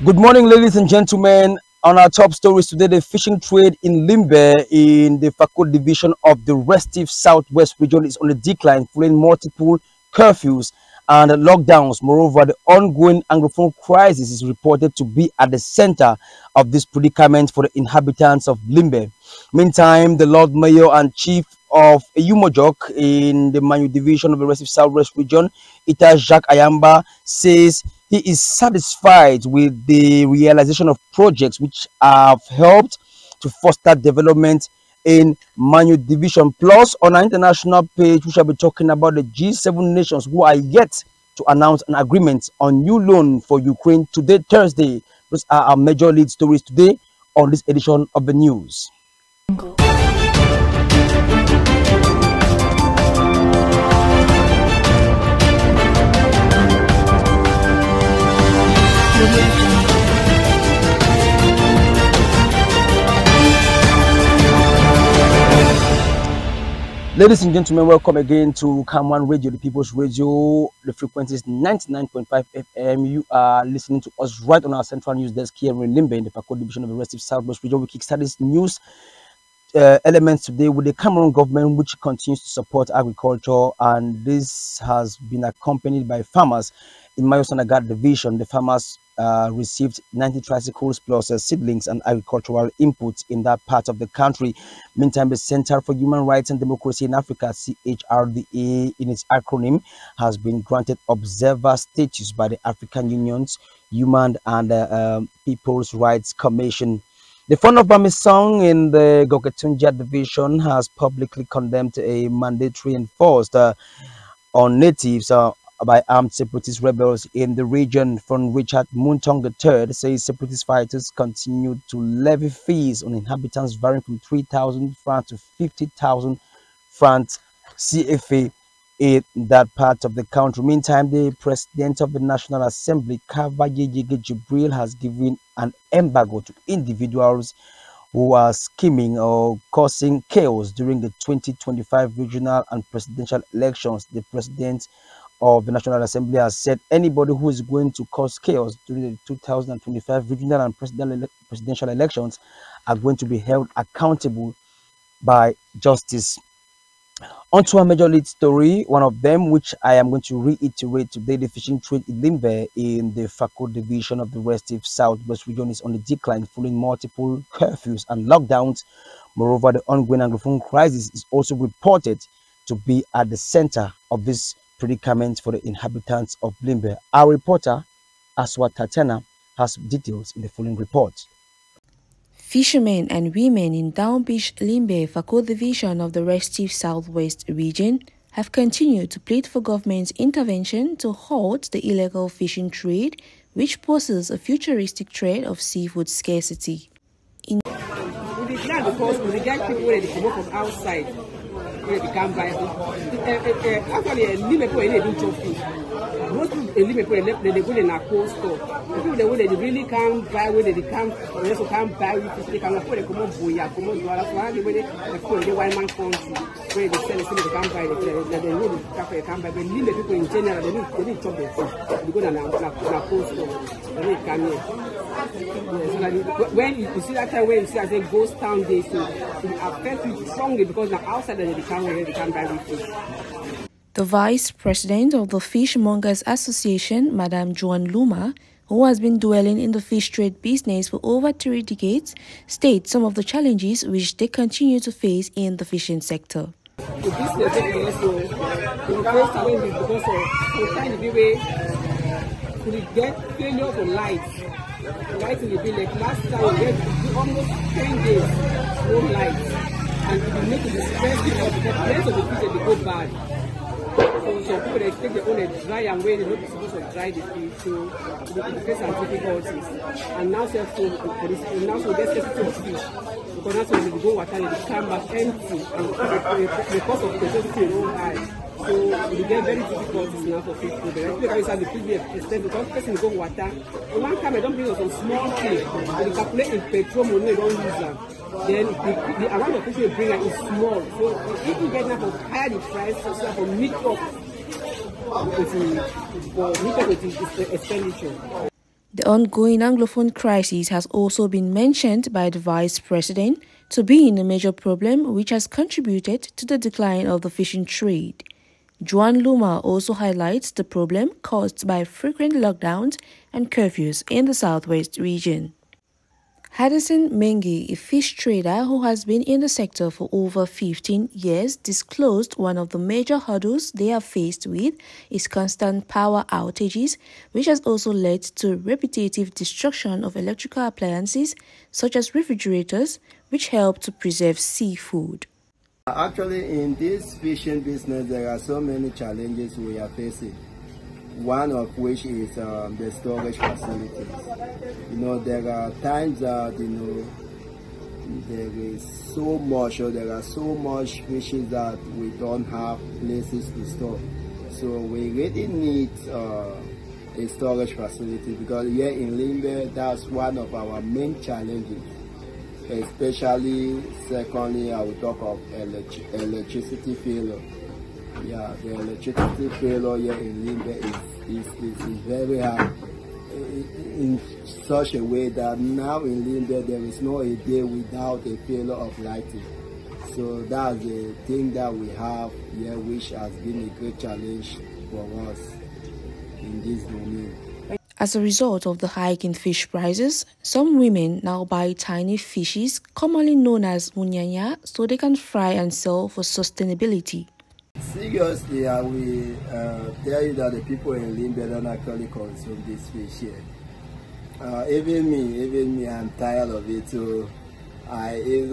Good morning, ladies and gentlemen. On our top stories today, the fishing trade in Limbe in the Fakot division of the restive southwest region is on a decline, following multiple curfews and lockdowns. Moreover, the ongoing Anglophone crisis is reported to be at the center of this predicament for the inhabitants of Limbe. Meantime, the Lord Mayor and Chief of Eyumojok in the Manu division of the restive southwest region, Ita Jacques Ayamba, says he is satisfied with the realization of projects which have helped to foster development in Manu division. Plus, on our international page, we shall be talking about the G7 nations who are yet to announce an agreement on new loan for Ukraine today, Thursday. Those are our major lead stories today on this edition of the news. Ladies and gentlemen, welcome again to cam1 Radio, the People's Radio. The frequency is 99.5 FM. You are listening to us right on our central news desk here in Limbe in the Fakot division of the restive southwest region. We kickstart this news elements today with the Cameroon government, which continues to support agriculture, and this has been accompanied by farmers in Mayo-Sanagat division. The farmers received 90 tricycles plus seedlings and agricultural inputs in that part of the country. Meantime, the Center for Human Rights and Democracy in Africa, CHRDA in its acronym, has been granted observer status by the African Union's Human and People's Rights Commission. The Fund of Bamisong in the Goketunja division has publicly condemned a mandatory enforced on natives by armed separatist rebels in the region. From Richard Muntong III says separatist fighters continue to levy fees on inhabitants varying from 3,000 francs to 50,000 francs CFA in that part of the country. Meantime, the President of the National Assembly, Kavaye Jibril, has given an embargo to individuals who are scheming or causing chaos during the 2025 regional and presidential elections. The President of the National Assembly has said anybody who is going to cause chaos during the 2025 regional and presidential elections are going to be held accountable by justice. On to a major lead story, one of them which I am going to reiterate today: the fishing trade in Limbe in the Fakot division of the restive southwest region is on the decline following multiple curfews and lockdowns. Moreover, the ongoing Anglophone crisis is also reported to be at the center of this predicament for the inhabitants of Limbe. Our reporter, Aswa Tatiana, has details in the following report. Fishermen and women in Down Beach, Limbe, Fakot division of the restive southwest region have continued to plead for government's intervention to halt the illegal fishing trade, which poses a futuristic threat of seafood scarcity. Because we get people where they come up from outside, where they can't buy actually, Limbe they do chop fish. Most people Limbe they go in a cold store. People they really can't buy, where they can't, they also can't buy with fish. They can afford to come up boya, come up dollars. So how they call the white man country where they sell it, they can't buy it. They know the cafe can't buy. But Limbe people in general they need chop their fish. They go in a cold store. They need come here. So like when you see that time when you see I say ghost town day, so it affects you strongly because now outside they can't buy with fish. The Vice President of the Fishmongers Association, Madame Joan Luma, who has been dwelling in the fish trade business for over 3 decades, states some of the challenges which they continue to face in the fishing sector. The business is also the first challenge is because of trying to be way to get failure for lights. Lights in the village. Last time we had almost 10 days no lights, and it will make it expensive because the rest of the fish they go bad. So people they take their own dry and wait, they're not supposed to dry the fish, so they face some difficulties. And now so there's scarcity of fish because now so they go water and they come back empty, and the cost of the is so high. So we get very difficulties now for fish food. The guys have the fish extend because person go water. And one time I don't bring us some small fish, and they calculate in petrol money they don't use them. Then the amount of fish they bring is small. So if you get enough of higher the price, so for meat up with the expenditure. The ongoing Anglophone crisis has also been mentioned by the Vice President to being a major problem which has contributed to the decline of the fishing trade. Juan Luma also highlights the problem caused by frequent lockdowns and curfews in the southwest region. Hadison Mengi, a fish trader who has been in the sector for over 15 years, disclosed one of the major hurdles they are faced with is constant power outages, which has also led to repetitive destruction of electrical appliances such as refrigerators, which help to preserve seafood. Actually, in this fishing business, there are so many challenges we are facing. One of which is the storage facilities. There are times that, there is so much, or there are so much fishes that we don't have places to store. So we really need a storage facility, because here in Limbe, that's one of our main challenges. Especially, secondly, I will talk of electricity failure. Yeah, the electricity failure here in Limbe is very high, in such a way that now in Limbe there is no a day without a failure of lighting. So that's the thing that we have here, which has been a great challenge for us in this domain. As a result of the hike in fish prices, some women now buy tiny fishes, commonly known as munyanya, so they can fry and sell for sustainability. Seriously, I will tell you that the people in Limbe don't actually consume this fish here. Even me, I'm tired of it. So,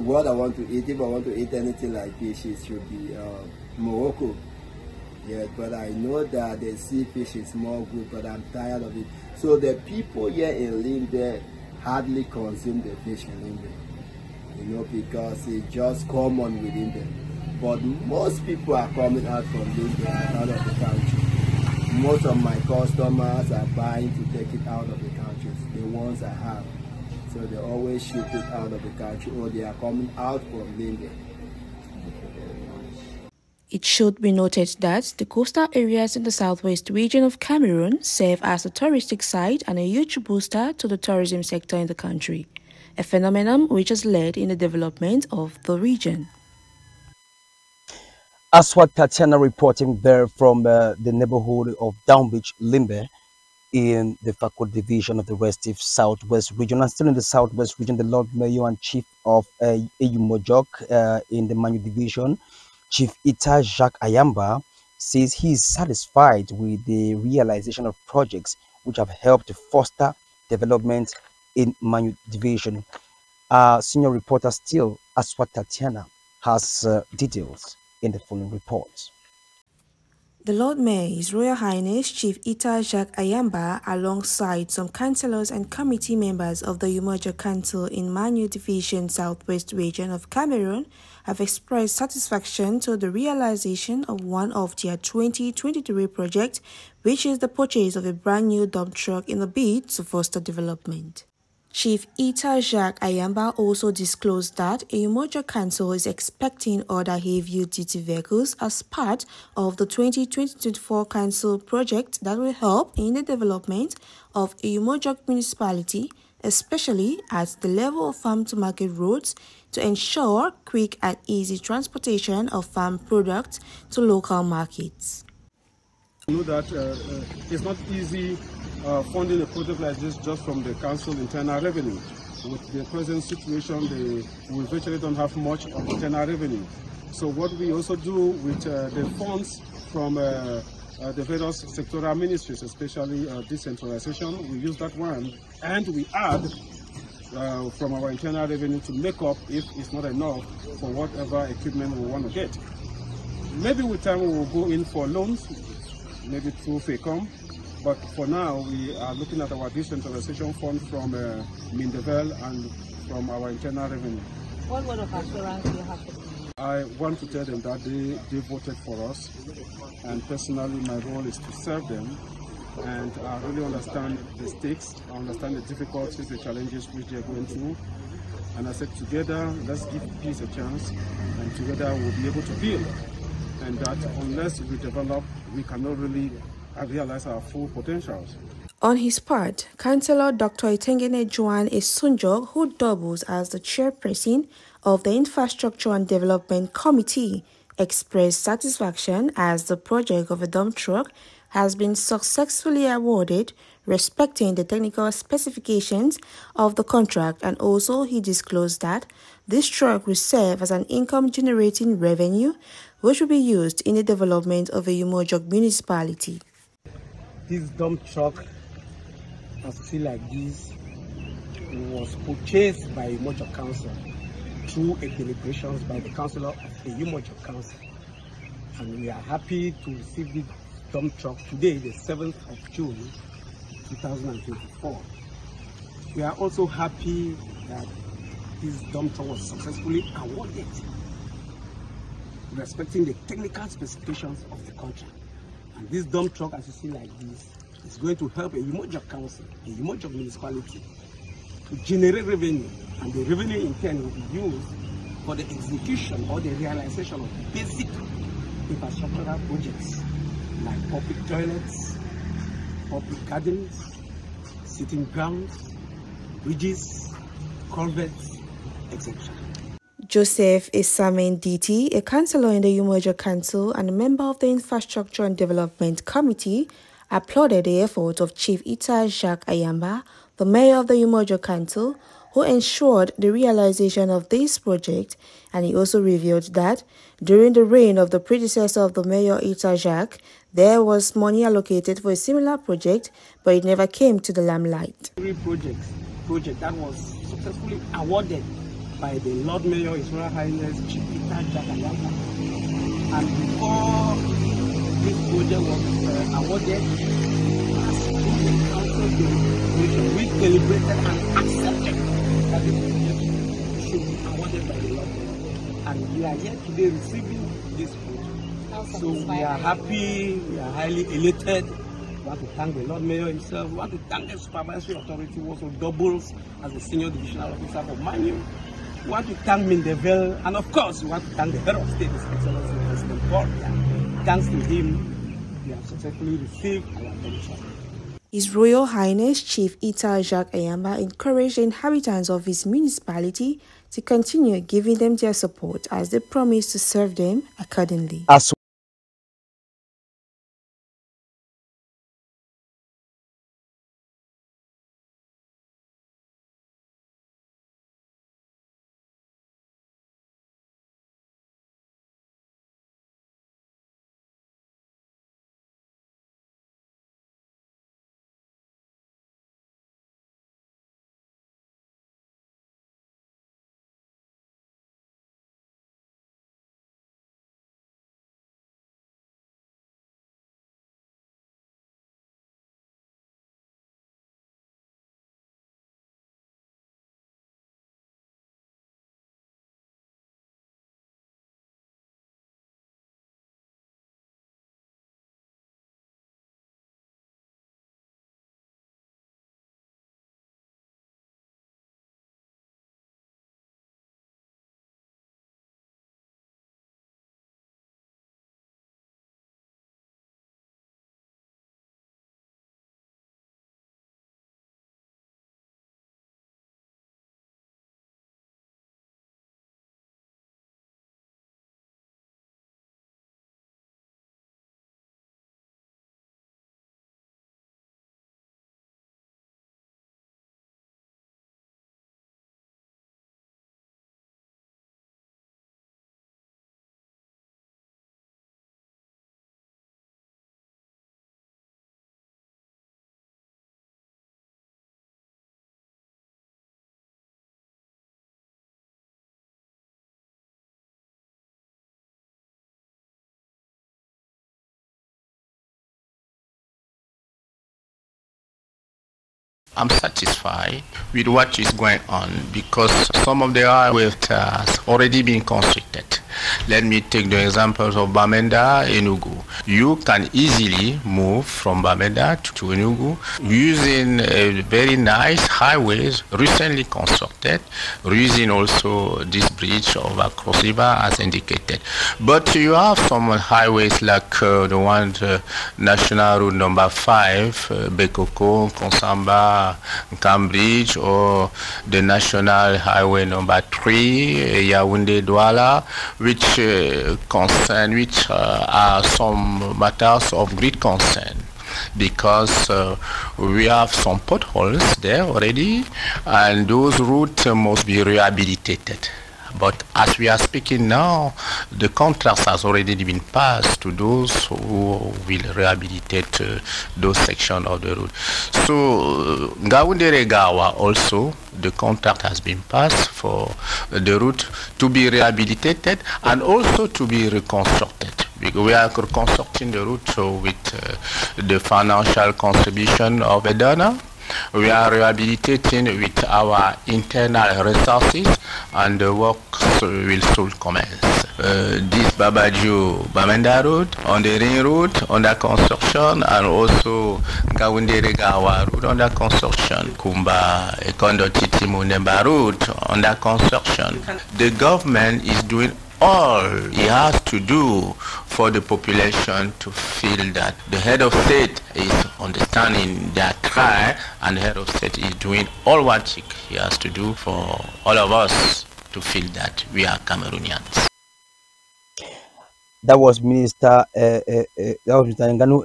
what I want to eat, if I want to eat anything like fish, it should be Morocco. Yeah, but I know that the sea fish is more good, but I'm tired of it. So the people here in Limbe hardly consume the fish in Limbe, because it's just common within them. But most people are coming out from Limbe and out of the country. Most of my customers are buying to take it out of the countries, the ones I have. So they always ship it out of the country, or they are coming out from Limbe. It should be noted that the coastal areas in the southwest region of Cameroon serve as a touristic site and a huge booster to the tourism sector in the country, a phenomenon which has led in the development of the region. Aswad Tatiana reporting there from the neighborhood of Down Beach, Limbe, in the Fakot division of the Restive Southwest region. And still in the Southwest region, the Lord Mayor and Chief of Eyumojok in the Manu division, Chief Ita Jacques Ayamba, says he is satisfied with the realization of projects which have helped to foster development in Manu division. Senior reporter still, Aswad Tatiana, has details in the following report. The Lord Mayor, His Royal Highness Chief Ita Jacques Ayamba, alongside some councillors and committee members of the Eyumojok Council in Manu Division Southwest region of Cameroon, have expressed satisfaction to the realization of one of their 2023 projects, which is the purchase of a brand new dump truck in a bid to foster development. Chief Ita Jacques Ayamba also disclosed that Eyumojok Council is expecting other heavy-duty vehicles as part of the 2024 Council project that will help in the development of Eyumojok municipality, especially at the level of farm-to-market roads, to ensure quick and easy transportation of farm products to local markets. I know that it's not easy funding a project like this just from the council internal revenue. With the present situation, we virtually don't have much of internal revenue. So what we also do with the funds from the various sectoral ministries, especially decentralization, we use that one, and we add from our internal revenue to make up if it's not enough for whatever equipment we want to get. Maybe with time we will go in for loans, maybe through FECOM, but for now we are looking at our decentralization fund from Mindevel and from our internal revenue. What word of assurance do you have for them? I want to tell them that they voted for us, and personally my role is to serve them, and I really understand the stakes, I understand the difficulties, the challenges which they are going through, and I said together let's give peace a chance, and together we'll be able to build, and that unless we develop we cannot really realize our full potentials. On his part, Councillor Dr. Itengene Joan Esunjog, who doubles as the chairperson of the Infrastructure and Development Committee, expressed satisfaction as the project of a dump truck has been successfully awarded, respecting the technical specifications of the contract, and also he disclosed that this truck will serve as an income-generating revenue which will be used in the development of a Umojok municipality. This dump truck, as you see like this, was purchased by Umojok Council through a deliberations by the councillor of the Umojok Council. And we are happy to receive this dump truck today, the 7th of June, 2024. We are also happy that this dump truck was successfully awarded, respecting the technical specifications of the contract. And this dump truck, as you see like this, is going to help a Umojok Council, a Umojok municipality, to generate revenue, and the revenue in turn will be used for the execution or the realization of basic infrastructural projects like public toilets, public gardens, sitting grounds, bridges, culverts, etc. Joseph Isamen Diti, a councillor in the Umojok Council and a member of the Infrastructure and Development Committee, applauded the effort of Chief Ita Jacques Ayamba, the mayor of the Umojok Council, who ensured the realization of this project, and he also revealed that during the reign of the predecessor of the mayor Ita Jacques, there was money allocated for a similar project, but it never came to the limelight. Project that was successfully awarded by the Lord Mayor, His Royal Highness Chief Ita Jacques Ayamba. And before this project was awarded, as the council deliberation, we deliberated and accepted that the project should be awarded by the Lord Mayor. And we are here today receiving this project. So we are happy, we are highly elated. We want to thank the Lord Mayor himself. We want to thank the supervisory authority, who also doubles as the senior divisional officer for Manu. We want to thank Mindevel, and of course, we want to thank the head of state, His Excellency President Paul. Thanks to him, we have successfully received our pension. His Royal Highness Chief Ita Jacques Ayamba encouraged the inhabitants of his municipality to continue giving them their support as they promise to serve them accordingly. I'm satisfied with what is going on because some of the highways has already been constructed. Let me take the examples of Bamenda, Enugu. You can easily move from Bamenda to Enugu using a very nice highways recently constructed, using also this bridge over Cross River as indicated. But you have some highways like the one National Road number 5, Bekoko, Konsamba, Cambridge, or the National Highway number 3, Yaoundé Douala, which are some matters of great concern, because we have some potholes there already, and those routes must be rehabilitated. But as we are speaking now, the contracts has already been passed to those who will rehabilitate those sections of the road. So Ngaoundéré Gawa also, the contract has been passed for the route to be rehabilitated and also to be reconstructed. We are reconstructing the route with the financial contribution of a donor. We are rehabilitating with our internal resources, and the works will soon commence. This Babaju Bamenda Road, on the Ring Road, under construction, and also Ngaoundéré Gawa Road under construction, Kumba Ekondo Titi Munemba Road under construction. The government is doing all he has to do for the population to feel that the head of state is understanding their cry, and the head of state is doing all what he has to do for all of us to feel that we are Cameroonians. That was Minister Nganu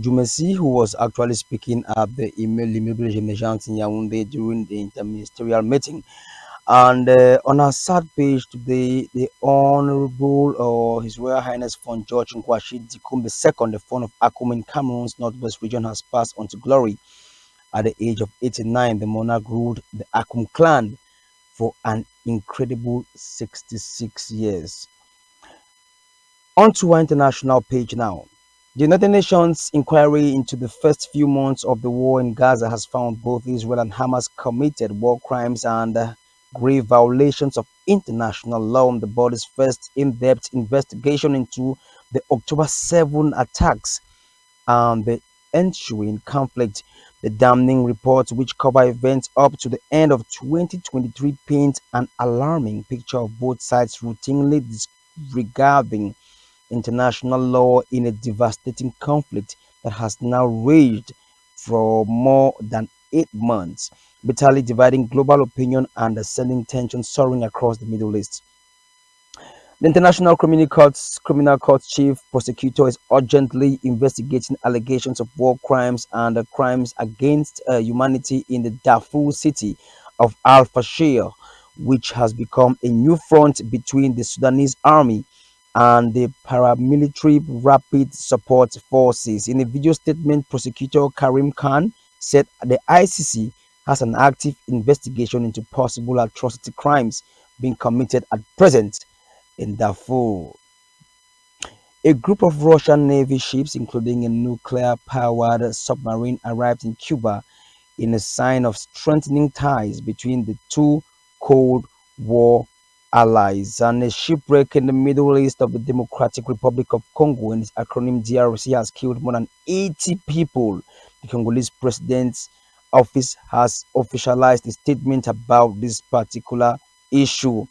Jumesi, who was actually speaking at the Immeuble Emergence in Yaoundé during the interministerial meeting. And on our sad page today, the Honorable or His Royal Highness Fon George Nkwashi Dikum II, the Fon of Akum in Cameroon's Northwest region, has passed on to glory at the age of 89. The monarch ruled the Akum clan for an incredible 66 years. On to our international page now. The United Nations inquiry into the first few months of the war in Gaza has found both Israel and Hamas committed war crimes and grave violations of international law in the body's first in-depth investigation into the October 7 attacks and the ensuing conflict. The damning reports, which cover events up to the end of 2023, paint an alarming picture of both sides routinely disregarding international law in a devastating conflict that has now raged for more than 8 months, bitterly dividing global opinion and sending tension soaring across the Middle East. The International Criminal Court's chief prosecutor is urgently investigating allegations of war crimes and crimes against humanity in the Darfur city of Al Fashir, which has become a new front between the Sudanese army and the paramilitary rapid support forces. In a video statement, prosecutor Karim Khan said the ICC has an active investigation into possible atrocity crimes being committed at present in Darfur. A group of Russian Navy ships, including a nuclear-powered submarine, arrived in Cuba in a sign of strengthening ties between the two Cold War allies. And a shipwreck in the Middle East of the Democratic Republic of Congo, and its acronym DRC, has killed more than 80 people. The Congolese president's office has officialized a statement about this particular issue.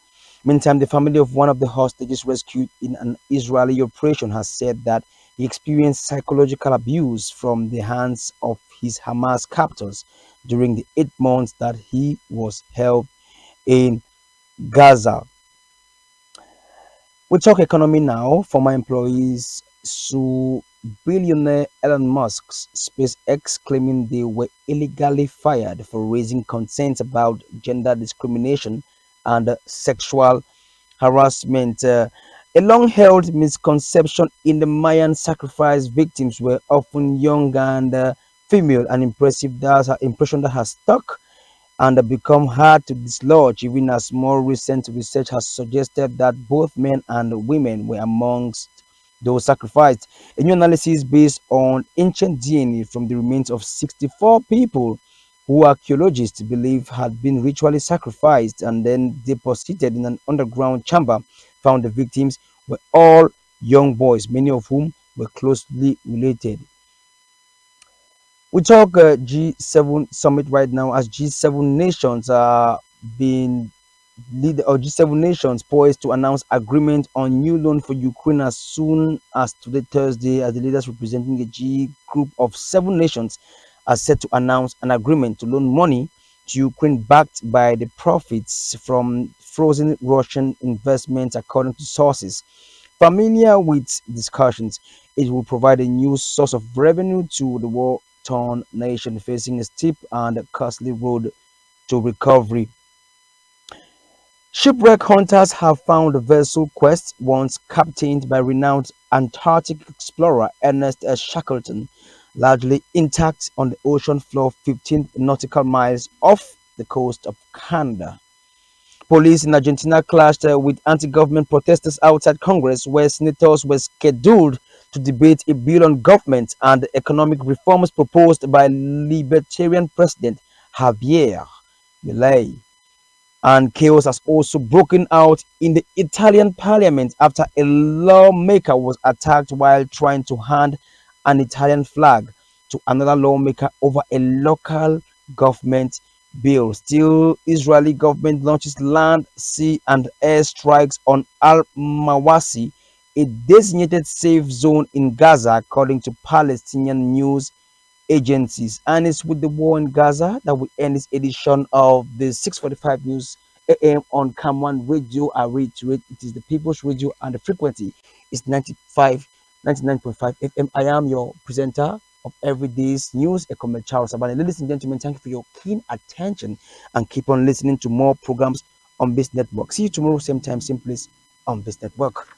Meantime, the family of one of the hostages rescued in an Israeli operation has said that he experienced psychological abuse from the hands of his Hamas captors during the 8 months that he was held in Gaza. We talk economy now. Former employees sue billionaire Elon Musk's SpaceX, claiming they were illegally fired for raising concerns about gender discrimination and sexual harassment. A long-held misconception in the Mayan sacrifice victims were often young and female, an impression that has stuck and become hard to dislodge, even as more recent research has suggested that both men and women were amongst those sacrificed. A new analysis based on ancient DNA from the remains of 64 people who archaeologists believe had been ritually sacrificed and then deposited in an underground chamber found the victims were all young boys, many of whom were closely related. We talk G7 summit right now, as G7 nations are being lead or G7 nations poised to announce agreement on new loan for Ukraine as soon as today Thursday, as the leaders representing a G group of 7 nations are set to announce an agreement to loan money to Ukraine backed by the profits from frozen Russian investments, according to sources familiar with discussions. It will provide a new source of revenue to the war-torn nation facing a steep and costly road to recovery. Shipwreck hunters have found the vessel Quest, once captained by renowned Antarctic explorer Ernest S. Shackleton, largely intact on the ocean floor 15 nautical miles off the coast of Canada. Police in Argentina clashed with anti-government protesters outside Congress, where senators were scheduled to debate a bill on government and economic reforms proposed by Libertarian President Javier Milei. And chaos has also broken out in the Italian parliament after a lawmaker was attacked while trying to hand an Italian flag to another lawmaker over a local government bill. Still, Israeli government launches land, sea, and air strikes on Al-Mawasi, a designated safe zone in Gaza, according to Palestinian news agencies. And it's with the war in Gaza that we end this edition of the 6:45 news AM on cam1 radio. I reiterate, it is the People's Radio, and the frequency is 99.5 FM. I am your presenter of everyday's news, Ecomed Charles Abane. Ladies and gentlemen, thank you for your keen attention, and keep on listening to more programs on this network. See you tomorrow, same time, same place on this network.